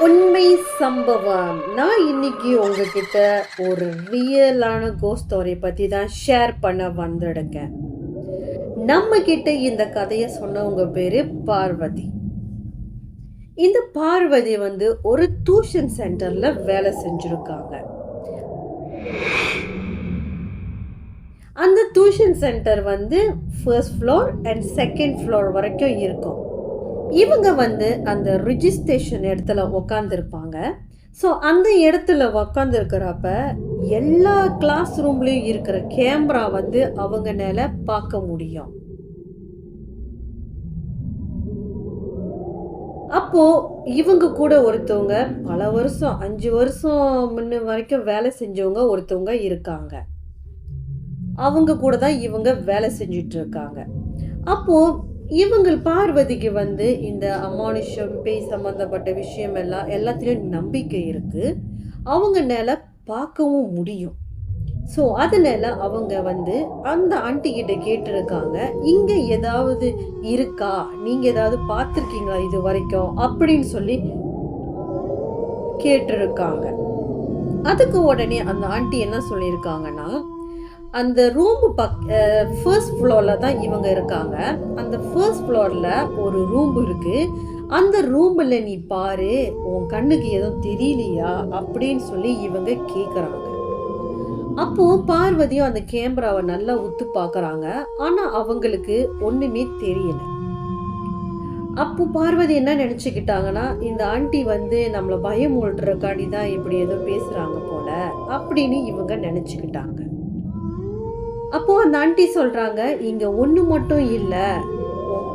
உண்மை சம்பவம். நான் இன்னைக்கு உங்ககிட்ட ஒரு ரியலான கோஸ்ட் ஸ்டோரி பத்தி தான் ஷேர் பண்ண வந்துடுங்க. நம்ம கிட்ட இந்த கதையை சொன்னவங்க பேரு பார்வதி. இந்த பார்வதி ஒரு டியூஷன் சென்டர்ல வேலை செஞ்சிருக்காங்க. அந்த tuition centre first floor and second floor வரைக்கும் இருக்கும். இவங்க அந்த ரிஜிஸ்ட்ரேஷன் இடத்துல உக்காந்துருப்பாங்க. ஸோ அந்த இடத்துல உக்காந்துருக்கிறப்ப எல்லா கிளாஸ் ரூம்லேயும் இருக்கிற கேமரா அவங்கனால பார்க்க முடியும். அப்போ இவங்க கூட ஒருத்தவங்க பல வருஷம் 5 வருஷம் முன்ன வரைக்கும் வேலை செஞ்சவங்க ஒருத்தவங்க இருக்காங்க. அவங்க கூட தான் இவங்க வேலை செஞ்சுட்டு இருக்காங்க. அப்போ இவங்க பார்வதிக்கு இந்த அமானுஷம் பேய் சம்பந்தப்பட்ட விஷயம் எல்லாத்துலேயும் நம்பிக்கை இருக்கு. அவங்கனால பார்க்கவும் முடியும். ஸோ அதனால அவங்க அந்த ஆண்டி கிட்ட கேட்டிருக்காங்க, இங்க ஏதாவது இருக்கா, நீங்க ஏதாவது பார்த்துருக்கீங்களா இது வரைக்கும் அப்படின்னு சொல்லி கேட்டிருக்காங்க. அதுக்கு உடனே அந்த ஆண்டி என்ன சொல்லியிருக்காங்கன்னா, அந்த ரூம் ஃபர்ஸ்ட் ஃப்ளோரில் தான் இவங்க இருக்காங்க. அந்த ஃபர்ஸ்ட் ஃப்ளோரில் ஒரு ரூம் இருக்குது. அந்த ரூமில் நீ பாரு, உன் கண்ணுக்கு எதுவும் தெரியலையா அப்படின்னு சொல்லி இவங்க கேட்குறாங்க. அப்போது பார்வதியும் அந்த கேமராவை நல்லா உத்து பார்க்குறாங்க. ஆனால் அவங்களுக்கு ஒன்றுமே தெரியல. அப்போ பார்வதி என்ன நினச்சிக்கிட்டாங்கன்னா, இந்த ஆண்டி நம்மளை பயம் ஊட்டுறக்காண்டி தான் இப்படி ஏதோ பேசுகிறாங்க போல அப்படின்னு இவங்க நினச்சிக்கிட்டாங்க. அப்போ அந்த ஆண்டி சொல்றாங்க, இங்க ஒண்ணு மட்டும் இல்ல,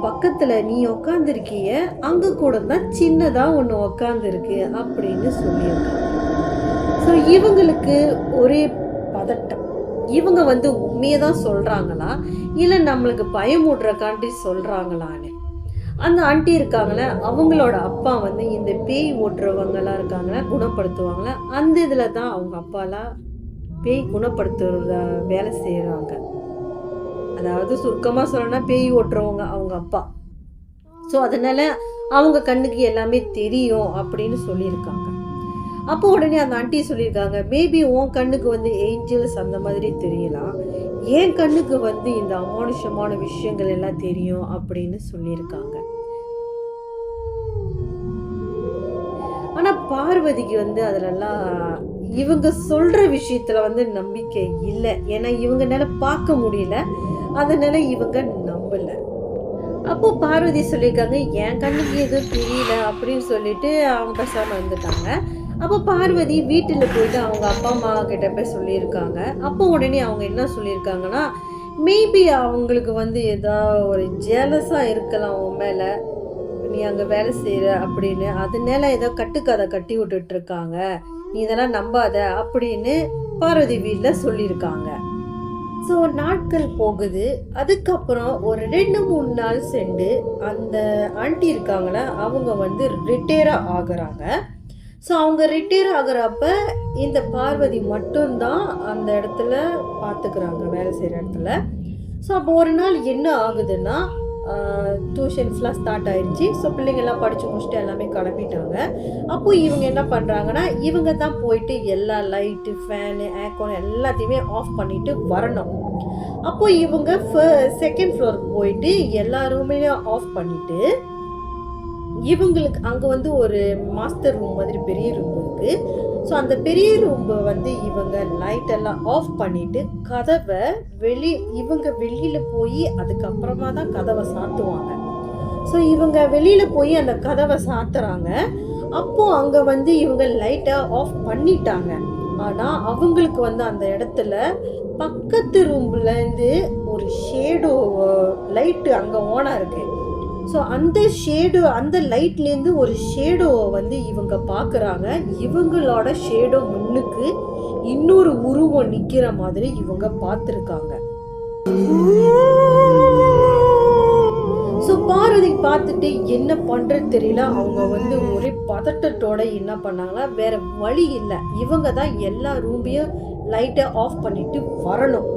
பக்கத்துல நீ உக்காந்துருக்கிய அங்க கூட தான் சின்னதா ஒண்ணு உக்காந்துருக்கு அப்படின்னு சொல்லியிருக்காங்க. ஸோ இவங்களுக்கு ஒரே பதட்டம். இவங்க உண்மையதான் சொல்றாங்களா இல்ல நம்மளுக்கு பயமுடுறக்காண்டி சொல்றாங்களான்னு. அந்த ஆண்டி இருக்காங்களே, அவங்களோட அப்பா இந்த பேய் ஓட்டுறவங்கலாம் இருக்காங்களா, குணப்படுத்துவாங்களா, அந்த இதுல தான் அவங்க அப்பாலாம் பேய் குணப்படுத்துற வேலை செய்கிறாங்க. அதாவது சுருக்கமாக சொல்லணும்னா பேய் ஓட்டுறவங்க அவங்க அப்பா. ஸோ அதனால் அவங்க கண்ணுக்கு எல்லாமே தெரியும் அப்படின்னு சொல்லியிருக்காங்க. அப்போ உடனே அந்த ஆண்டி சொல்லியிருக்காங்க, மேபி உன் கண்ணுக்கு ஏஞ்சல்ஸ் அந்த மாதிரி தெரியலாம், என் கண்ணுக்கு இந்த அமானுஷமான விஷயங்கள் எல்லாம் தெரியும் அப்படின்னு சொல்லியிருக்காங்க. ஆனால் பார்வதிக்கு அதிலெல்லாம் இவங்க சொல்கிற விஷயத்தில் நம்பிக்கை இல்லை. ஏன்னா இவங்கனால பார்க்க முடியல, அதனால இவங்க நம்பலை. அப்போ பார்வதி சொல்லியிருக்காங்க, என் கண்ணுக்கு எதுவும் தெரியல அப்படின்னு சொல்லிட்டு அவங்க பேசாமல் வந்துட்டாங்க. அப்போ பார்வதி வீட்டில் போயிட்டு அவங்க அப்பா அம்மா கிட்ட போய் சொல்லியிருக்காங்க. அப்போ உடனே அவங்க என்ன சொல்லியிருக்காங்கன்னா, மேபி அவங்களுக்கு ஏதாவது ஒரு ஜெலஸாக இருக்கலாம் உன் மேலே, நீ அங்கே வேலை செய்கிற அப்படின்னு, அதனால ஏதோ கட்டுக்கதை கட்டி விட்டுட்ருக்காங்க, நீ இதெல்லாம் நம்பாத அப்படின்னு பார்வதி வீட்டில் சொல்லியிருக்காங்க. ஸோ நாட்கள் போகுது. அதுக்கப்புறம் ஒரு 2-3 நாள் சென்று அந்த ஆண்டி இருக்காங்களே, அவங்க ரிட்டையராக ஆகுறாங்க. ஸோ அவங்க ரிட்டையர் ஆகுறப்ப இந்த பார்வதி மட்டும்தான் அந்த இடத்துல பார்த்துக்கிறாங்க, வேலை செய்கிற இடத்துல. ஸோ அப்போ ஒரு நாள் என்ன ஆகுதுன்னா, டியூஷன்ஸ்லாம் ஸ்டார்ட் ஆயிடுச்சு. ஸோ பிள்ளைங்கள்லாம் படித்து முடிச்சுட்டு எல்லாமே கிளம்பிட்டாங்க. அப்போ இவங்க என்ன பண்ணுறாங்கன்னா, இவங்க தான் போயிட்டு எல்லா லைட்டு, ஃபேனு, ஏர்கான் எல்லாத்தையுமே ஆஃப் பண்ணிவிட்டு வரணும். அப்போ இவங்க செகண்ட் ஃப்ளோருக்கு போயிட்டு எல்லா ரூமையும் ஆஃப் பண்ணிவிட்டு, இவங்களுக்கு அங்கே ஒரு மாஸ்டர் ரூம் மாதிரி பெரிய ரூம் இருக்குது. ஸோ அந்த பெரிய ரூம்பை இவங்க லைட்டெல்லாம் ஆஃப் பண்ணிவிட்டு கதவை இவங்க வெளியில் போய் அதுக்கப்புறமா தான் கதவை சாத்துவாங்க. ஸோ இவங்க வெளியில் போய் அந்த கதவை சாத்துறாங்க. அப்போது அங்கே இவங்க லைட்டை ஆஃப் பண்ணிட்டாங்க. ஆனால் அவங்களுக்கு அந்த இடத்துல பக்கத்து ரூம்லேருந்து ஒரு ஷேடோ லைட்டு அங்கே ஓனாக இருக்குது. ஸோ அந்த ஷேடோ, அந்த லைட்லேருந்து ஒரு ஷேடோவை இவங்க பார்க்குறாங்க. இவங்களோட ஷேடோ முன்னுக்கு இன்னொரு உருவம் நிற்கிற மாதிரி இவங்க பார்த்துருக்காங்க. ஸோ பார்வதி பார்த்துட்டு என்ன பண்ணுறது தெரியல. அவங்க ஒரே பதட்டத்தோட என்ன பண்ணாங்களா, வேற வழி இல்லை, இவங்க தான் எல்லா ரூமையும் லைட்டை ஆஃப் பண்ணிட்டு வரணும்.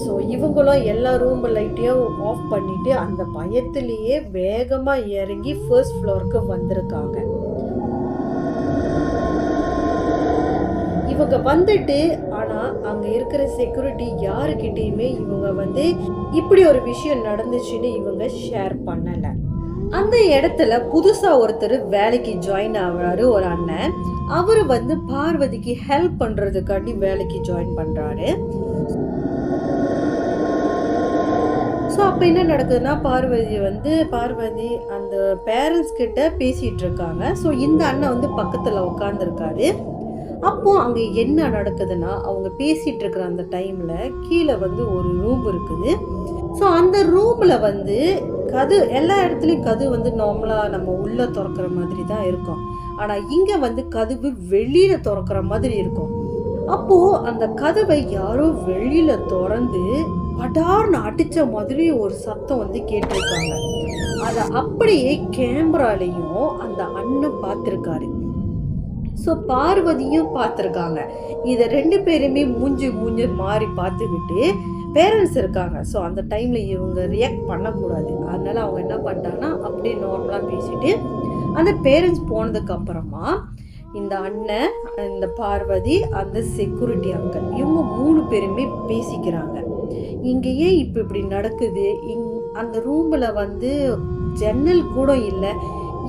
ஸோ இவங்களும் எல்லா ரூம் லைட்டையும் ஆஃப் பண்ணிட்டு அந்த பயத்திலேயே வேகமாக இறங்கி ஃபர்ஸ்ட் ஃப்ளோருக்கு வந்திருக்காங்க. வந்துட்டு ஆனால் அங்கே இருக்கிற செக்யூரிட்டி யாருக்கிட்டேயுமே இவங்க வந்து இப்படி ஒரு விஷயம் நடந்துச்சுன்னு இவங்க ஷேர் பண்ணலை. அந்த இடத்துல புதுசாக ஒருத்தர் வேலைக்கு ஜாயின் ஆகிறாரு, ஒரு அண்ணன். அவர் வந்து பார்வதிக்கு ஹெல்ப் பண்ணுறதுக்காண்டி வேலைக்கு ஜாயின் பண்ணுறாரு. ஸோ அப்போ என்ன நடக்குதுன்னா, பார்வதி அந்த பேரண்ட்ஸ் கிட்ட பேசிகிட்டு இருக்காங்க. ஸோ இந்த அண்ணன் வந்து பக்கத்தில் உட்காந்துருக்காரு. அப்போது அங்கே என்ன நடக்குதுன்னா, அவங்க பேசிகிட்டு இருக்கிற அந்த டைமில் கீழே வந்து ஒரு ரூம் இருக்குது. ஸோ அந்த ரூமில் வந்து எல்லா இடத்துலையும் கதவு வந்து நார்மலாக நம்ம உள்ளே திறக்கிற மாதிரி தான் இருக்கும். ஆனால் இங்கே வந்து கதவு வெளியில் திறக்கிற மாதிரி இருக்கும். அப்போது அந்த கதவை யாரோ வெளியில் திறந்து படார்னு அடித்த மாதிரி ஒரு சத்தம் வந்து கேட்டிருக்காங்க. அதை அப்படியே கேமராலையும் அந்த அண்ணன் பார்த்துருக்காரு. ஸோ பார்வதியும் பார்த்துருக்காங்க. இதை 2 பேருமே மூஞ்சி மாறி பார்த்துக்கிட்டு பேரண்ட்ஸ் இருக்காங்க. ஸோ அந்த டைமில் இவங்க ரியாக்ட் பண்ணக்கூடாது. அதனால அவங்க என்ன பண்ணிட்டாங்கன்னா அப்படியே நார்மலாக பேசிட்டு அந்த பேரண்ட்ஸ் போனதுக்கு அப்புறமா இந்த அண்ணன், இந்த பார்வதி, அந்த செக்யூரிட்டி அங்கிள், இவங்க 3 பேருமே பேசிக்கிறாங்க. இங்கே ஏன் இப்போ இப்படி நடக்குது, அந்த ரூமில் வந்து ஜன்னல் கூட இல்லை,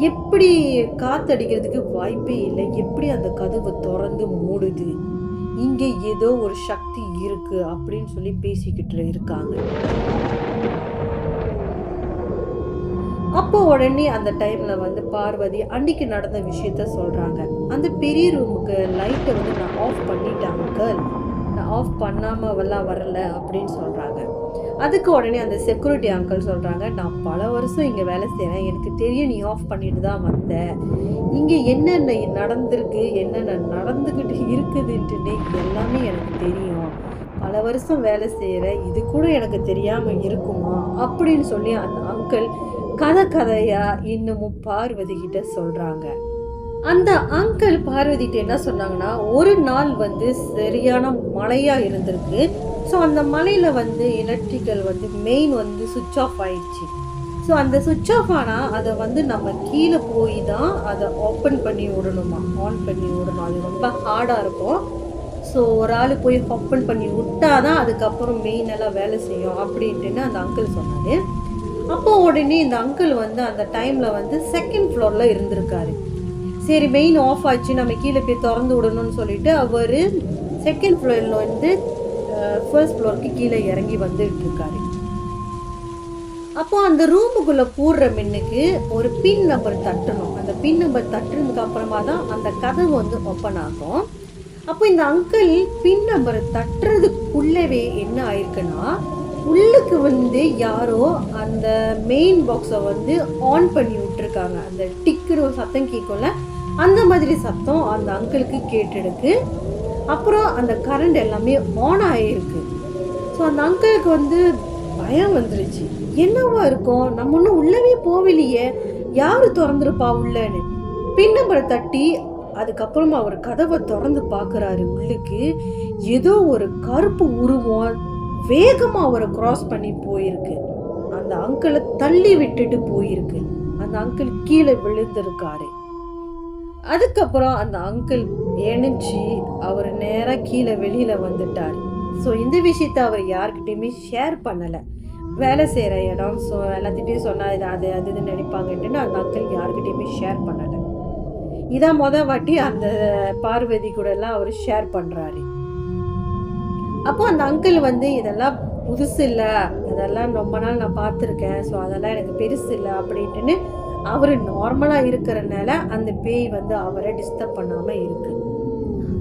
எப்படி காத்தடிக்கிறதுக்கு வாய்ப்பே இல்லை, எப்படி அந்த கதவு திறந்து மூடுது, இங்கே ஏதோ ஒரு சக்தி இருக்கு அப்படின்னு சொல்லி பேசிக்கிட்டு இருக்காங்க. அப்போ உடனே அந்த டைம்ல வந்து பார்வதி அன்னைக்கு நடந்த விஷயத்த சொல்றாங்க. அந்த பெரிய ரூமுக்கு லைட்டை வந்து நான் ஆஃப் பண்ணிட்டேன் அங்கிள், நான் ஆஃப் பண்ணாமலாம் வரல அப்படின்னு சொல்றாங்க. அதுக்கு உடனே அந்த செக்யூரிட்டி அங்கிள் சொல்கிறாங்க, நான் பல வருஷம் இங்கே வேலை செய்கிறேன், எனக்கு தெரியும் நீ ஆஃப் பண்ணிட்டு தான் வந்த, இங்கே என்னென்ன நடந்திருக்கு, என்னென்ன நடந்துக்கிட்டு இருக்குதுன்ட்டுன்னு எல்லாமே எனக்கு தெரியும், பல வருஷம் வேலை செய்கிற, இது கூட எனக்கு தெரியாமல் இருக்குமா அப்படின்னு சொல்லி அந்த அங்கிள் கதையாக இன்னமும் பார்வதி கிட்ட சொல்கிறாங்க. அந்த அங்கிள் பார்வதிகிட்ட என்ன சொன்னாங்கன்னா, ஒரு நாள் வந்து சரியான மழையாக இருந்திருக்கு. ஸோ அந்த மலையில் வந்து எலக்ட்ரிக்கல் வந்து மெயின் வந்து சுவிட்ச் ஆஃப் ஆயிடுச்சு. ஸோ அந்த சுவிட்ச் ஆஃப் ஆனால் அதை வந்து நம்ம கீழே போய் தான் அதை ஓப்பன் பண்ணி விடணுமா, ஆன் பண்ணி விடணும். அது ரொம்ப ஹார்டாக இருக்கும். ஸோ ஒரு ஆள் போய் ஓப்பன் பண்ணி விட்டால் தான் அதுக்கப்புறம் மெயின் எல்லாம் வேலை செய்யும் அப்படின்ட்டுன்னு அந்த அங்கிள் சொன்னார். அப்போ உடனே இந்த அங்கிள் வந்து அந்த டைமில் வந்து 2nd ஃப்ளோரில் இருந்திருக்காரு. சரி மெயின் ஆஃப் ஆச்சு, நம்ம கீழே போய் திறந்து விடணும்னு சொல்லிட்டு அவர் 2nd ஃப்ளோரில் வந்து 1st ஃப்ளோருக்கு கீழே இறங்கி வந்துட்டு இருக்காரு. அப்போ அந்த ரூமுக்குள்ளே போடுற மின்னுக்கு ஒரு பின் நம்பர் தட்டணும். அந்த பின் நம்பர் தட்டுறதுக்கு அப்புறமா தான் அந்த கதவு வந்து ஓப்பன் ஆகும். அப்போ இந்த அங்கிள் பின் நம்பரை தட்டுறதுக்குள்ளவே என்ன ஆயிருக்குன்னா, உள்ளுக்கு வந்து யாரோ அந்த மெயின் பாக்ஸை வந்து ஆன் பண்ணி விட்டுருக்காங்க. அந்த டிக்குன்னு ஒரு சத்தம் கேட்கும்ல, அந்த மாதிரி சத்தம் அந்த அங்கிளுக்கு கேட்டுடுக்கு. அப்புறம் அந்த கரண்ட் எல்லாமே ஆன் ஆகிருக்கு. ஸோ அந்த அங்கிளுக்கு வந்து பயம் வந்துருச்சு. என்னவா இருக்கும், நம்ம ஒன்றும் உள்ளவே போகலையே, யார் திறந்துருப்பா உள்ளன்னு பின் நம்பரை தட்டி அதுக்கப்புறமா அவர் கதவை திறந்து பார்க்குறாரு. உள்ளுக்கு ஏதோ ஒரு கருப்பு உருவம் வேகமாக அவரை கிராஸ் பண்ணி போயிருக்கு. அந்த அங்கிளை தள்ளி விட்டுட்டு போயிருக்கு. அந்த அங்கிள் கீழே விழுந்திருக்காரு. அதுக்கப்புறம் அந்த அங்கிள் எழுந்துச்சு அவர் நேராக கீழே வெளியில் வந்துட்டார். ஸோ இந்த விஷயத்த அவர் யார்கிட்டையுமே ஷேர் பண்ணலை. வேலை செய்கிற இடம், ஸோ எல்லாத்திட்டையும் சொன்னால் அது இதுன்னு நினைப்பாங்கன்ட்டுன்னு அந்த அங்கிள் யார்கிட்டையுமே ஷேர் பண்ணலை. இதான் வாட்டி அந்த பார்வதி கூட எல்லாம் அவர் ஷேர் பண்ணுறாரு. அப்போ அந்த அங்கிள் வந்து இதெல்லாம் புதுசு இல்லை, அதெல்லாம் ரொம்ப நாள் நான் பார்த்துருக்கேன், ஸோ அதெல்லாம் எனக்கு பெருசு இல்லை அப்படின்ட்டுன்னு அவர் நார்மலாக இருக்கிறனால அந்த பேய் வந்து அவரை டிஸ்டர்ப் பண்ணாமல் இருக்கு.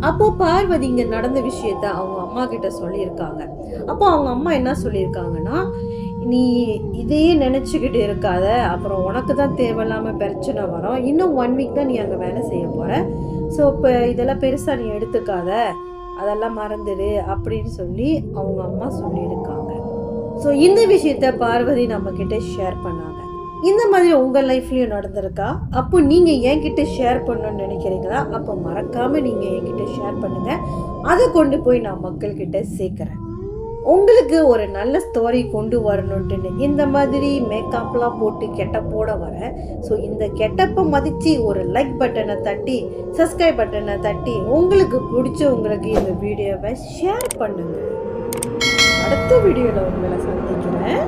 அப்போது பார்வதி இங்கே நடந்த விஷயத்த அவங்க அம்மா கிட்ட சொல்லியிருக்காங்க. அப்போ அவங்க அம்மா என்ன சொல்லியிருக்காங்கன்னா, நீ இதையே நினச்சிக்கிட்டு இருக்காத, அப்புறம் உனக்கு தான் தேவையில்லாமல் பிரச்சனை வரும், இன்னும் 1 வீக் தான் நீ அங்கே வேலை செய்ய போகிற, ஸோ இப்போ இதெல்லாம் பெருசாக நீ எடுத்துக்காத, அதெல்லாம் மறந்துடு அப்படின்னு சொல்லி அவங்க அம்மா சொல்லியிருக்காங்க. ஸோ இந்த விஷயத்த பார்வதி நம்மக்கிட்ட ஷேர் பண்ணாங்க. இந்த மாதிரி உங்கள் லைஃப்லேயும் நடந்திருக்கா? அப்போ நீங்கள் என்கிட்ட ஷேர் பண்ணணும்னு நினைக்கிறீங்களா? அப்போ மறக்காமல் நீங்கள் என்கிட்ட ஷேர் பண்ணுங்கள். அதை கொண்டு போய் நான் மக்கள்கிட்ட சேர்க்குறேன். உங்களுக்கு ஒரு நல்ல ஸ்டோரி கொண்டு வரணுன்ட்டுன்னு இந்த மாதிரி மேக்கப்லாம் போட்டு கெட்டப்போட வரேன். ஸோ இந்த கெட்டப்பை மதித்து ஒரு லைக் பட்டனை தட்டி சப்ஸ்கிரைப் பட்டனை தட்டி உங்களுக்கு பிடிச்சவங்களுக்கு இந்த வீடியோவை ஷேர் பண்ணுங்கள். அடுத்த வீடியோவில் உங்களை சந்திக்கிறேன்.